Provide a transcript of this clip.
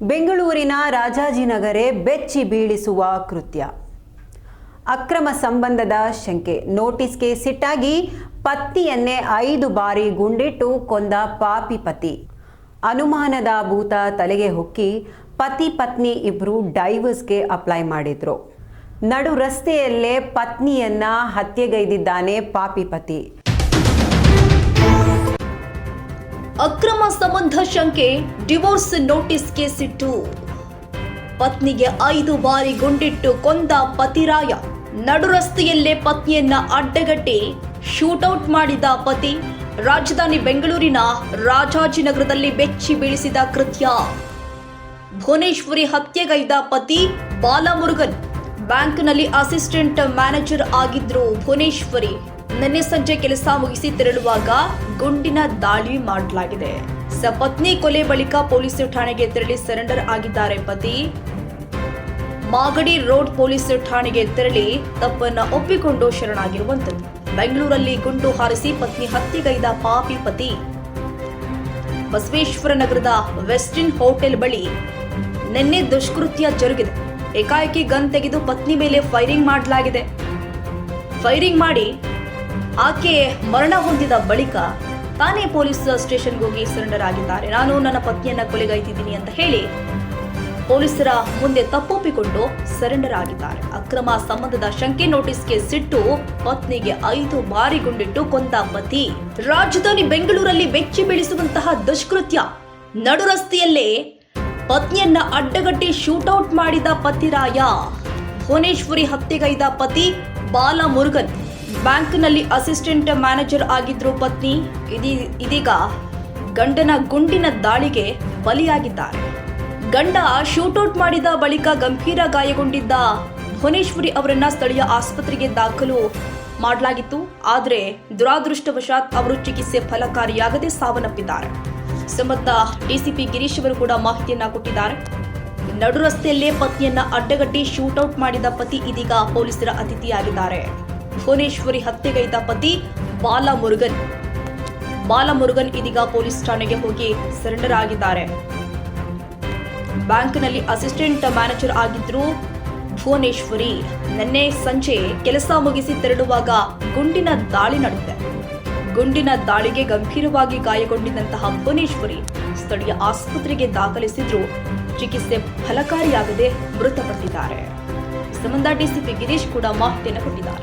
ಬೆಂಗಳೂರಿನ ರಾಜಾಜಿನಗರೇ ಬೆಚ್ಚಿ ಬೀಳಿಸುವ ಕೃತ್ಯ. ಅಕ್ರಮ ಸಂಬಂಧದ ಶಂಕೆ. ನೋಟಿಸ್ಗೆ ಸಿಟ್ಟಾಗಿ ಪತ್ನಿಯನ್ನೇ 5 ಬಾರಿ ಗುಂಡಿಟ್ಟು ಕೊಂದ ಪಾಪಿ ಪತಿ. ಅನುಮಾನದ ಭೂತ ತಲೆಗೆ ಹೊಕ್ಕಿ ಪತಿ ಪತ್ನಿ ಇಬ್ಬರು ಡೈವರ್ಸ್ಗೆ ಅಪ್ಲೈ ಮಾಡಿದ್ರು. ನಡು ರಸ್ತೆಯಲ್ಲೇ ಪತ್ನಿಯನ್ನ ಹತ್ಯೆಗೈದಿದ್ದಾನೆ ಪಾಪಿ ಪತಿ. ಅಕ್ರಮ ಸಂಬಂಧ ಶಂಕೆ, ಡಿವೋರ್ಸ್ ನೋಟಿಸ್ಗೆ ಸಿಟ್ಟು. ಪತ್ನಿಗೆ 5 ಬಾರಿ ಗುಂಡಿಟ್ಟು ಕೊಂದ ಪತಿರಾಯ. ನಡು ರಸ್ತೆಯಲ್ಲೇ ಪತ್ನಿಯನ್ನ ಅಡ್ಡಗಟ್ಟಿ ಶೂಟೌಟ್ ಮಾಡಿದ ಪತಿ. ರಾಜಧಾನಿ ಬೆಂಗಳೂರಿನ ರಾಜಾಜಿನಗರದಲ್ಲಿ ಬೆಚ್ಚಿ ಬೀಳಿಸಿದ ಕೃತ್ಯ. ಭುವನೇಶ್ವರಿ ಹತ್ಯೆಗೈದ ಪತಿ ಬಾಲಮುರುಗನ್. ಬ್ಯಾಂಕ್ನಲ್ಲಿ ಅಸಿಸ್ಟೆಂಟ್ ಮ್ಯಾನೇಜರ್ ಆಗಿದ್ರು ಭುವನೇಶ್ವರಿ. ನಿನ್ನೆ ಸಂಜೆ ಕೆಲಸ ಮುಗಿಸಿ ತೆರಳುವಾಗ ಗುಂಡಿನ ದಾಳಿ ಮಾಡಲಾಗಿದೆ. ಪತ್ನಿ ಕೊಲೆ ಬಳಿಕ ಪೊಲೀಸ್ ಠಾಣೆಗೆ ತೆರಳಿ ಸರೆಂಡರ್ ಆಗಿದ್ದಾರೆ ಪತಿ. ಮಾಗಡಿ ರೋಡ್ ಪೊಲೀಸ್ ಠಾಣೆಗೆ ತೆರಳಿ ತಪ್ಪನ್ನ ಒಪ್ಪಿಕೊಂಡು ಶರಣಾಗಿರುವಂತದ್ದು. ಬೆಂಗಳೂರಲ್ಲಿ ಗುಂಡು ಹಾರಿಸಿ ಪತ್ನಿ ಹತ್ಯೆಗೈದ ಪಾಪಿ ಪತಿ. ಬಸವೇಶ್ವರ ನಗರದ ವೆಸ್ಟಿನ್ ಹೋಟೆಲ್ ಬಳಿ ನಿನ್ನೆ ದುಷ್ಕೃತ್ಯ ಜರುಗಿದೆ. ಏಕಾಏಕಿ ಗನ್ ತೆಗೆದು ಪತ್ನಿ ಮೇಲೆ ಫೈರಿಂಗ್ ಮಾಡಲಾಗಿದೆ. ಫೈರಿಂಗ್ ಮಾಡಿ ಆಕೆ ಮರಣ ಹೊಂದಿದ ಬಳಿಕ ತಾನೇ ಪೊಲೀಸ್ ಸ್ಟೇಷನ್ಗೆ ಹೋಗಿ ಸರೆಂಡರ್ ಆಗಿದ್ದಾರೆ. ನಾನು ನನ್ನ ಪತ್ನಿಯನ್ನ ಕೊಲೆಗೈದಿದ್ದೀನಿ ಅಂತ ಹೇಳಿ ಪೊಲೀಸರ ಮುಂದೆ ತಪ್ಪೊಪ್ಪಿಕೊಂಡು ಸರೆಂಡರ್ ಆಗಿದ್ದಾರೆ. ಅಕ್ರಮ ಸಂಬಂಧದ ಶಂಕೆ, ನೋಟಿಸ್ಗೆ ಸಿಟ್ಟು, ಪತ್ನಿಗೆ 5 ಬಾರಿ ಗುಂಡಿಟ್ಟು ಕೊಂದ ಪತಿ. ರಾಜಧಾನಿ ಬೆಂಗಳೂರಲ್ಲಿ ಬೆಚ್ಚಿ ಬೀಳಿಸುವಂತಹ ದುಷ್ಕೃತ್ಯ. ನಡು ರಸ್ತೆಯಲ್ಲೇ ಪತ್ನಿಯನ್ನ ಅಡ್ಡಗಟ್ಟಿ ಶೂಟೌಟ್ ಮಾಡಿದ ಪತಿರಾಯ. ಭುವನೇಶ್ವರಿ ಹತ್ಯೆಗೈದ ಪತಿ ಬಾಲಮುರುಗನ್. ಬ್ಯಾಂಕ್ನಲ್ಲಿ ಅಸಿಸ್ಟೆಂಟ್ ಮ್ಯಾನೇಜರ್ ಆಗಿದ್ರು ಪತ್ನಿ. ಇದೀಗ ಗಂಡನ ಗುಂಡಿನ ದಾಳಿಗೆ ಬಲಿಯಾಗಿದ್ದಾರೆ. ಗಂಡ ಶೂಟೌಟ್ ಮಾಡಿದ ಬಳಿಕ ಗಂಭೀರ ಗಾಯಗೊಂಡಿದ್ದ ಭುವನೇಶ್ವರಿ ಅವರನ್ನ ಸ್ಥಳೀಯ ಆಸ್ಪತ್ರೆಗೆ ದಾಖಲು ಮಾಡಲಾಗಿತ್ತು. ಆದರೆ ದುರಾದೃಷ್ಟವಶಾತ್ ಅವರು ಚಿಕಿತ್ಸೆ ಫಲಕಾರಿಯಾಗದೆ ಸಾವನ್ನಪ್ಪಿದ್ದಾರೆ. ಸಂಬಂಧ ಡಿಸಿಪಿ ಗಿರೀಶ್ ಅವರು ಕೂಡ ಮಾಹಿತಿಯನ್ನ ಕೊಟ್ಟಿದ್ದಾರೆ. ನಡು ರಸ್ತೆಯಲ್ಲೇ ಪತ್ನಿಯನ್ನ ಅಡ್ಡಗಟ್ಟಿ ಶೂಟೌಟ್ ಮಾಡಿದ ಪತಿ ಇದೀಗ ಪೊಲೀಸರ ಅತಿಥಿಯಾಗಿದ್ದಾರೆ. ಭುವನೇಶ್ವರಿ ಹತ್ಯೆಗೈದ ಪತಿ ಬಾಲಮುರುಗನ್ ಇದೀಗ ಪೊಲೀಸ್ ಠಾಣೆಗೆ ಹೋಗಿ ಸರೆಂಡರ್ ಆಗಿದ್ದಾರೆ. ಬ್ಯಾಂಕ್ನಲ್ಲಿ ಅಸಿಸ್ಟೆಂಟ್ ಮ್ಯಾನೇಜರ್ ಆಗಿದ್ರು ಭುವನೇಶ್ವರಿ. ನಿನ್ನೆ ಸಂಜೆ ಕೆಲಸ ಮುಗಿಸಿ ತೆರಳುವಾಗ ಗುಂಡಿನ ದಾಳಿ ನಡೆದಿದೆ. ಗುಂಡಿನ ದಾಳಿಗೆ ಗಂಭೀರವಾಗಿ ಗಾಯಗೊಂಡಿದ್ದಂತಹ ಭುವನೇಶ್ವರಿ ಸ್ಥಳೀಯ ಆಸ್ಪತ್ರೆಗೆ ದಾಖಲಿಸಿದ್ರು. ಚಿಕಿತ್ಸೆ ಫಲಕಾರಿಯಾಗದೆ ಮೃತಪಟ್ಟಿದ್ದಾರೆ. ಈ ಸಂಬಂಧ ಡಿಸಿಪಿ ಗಿರೀಶ್ ಕೂಡ ಮಾಹಿತಿಯನ್ನು ಕೊಟ್ಟಿದ್ದಾರೆ.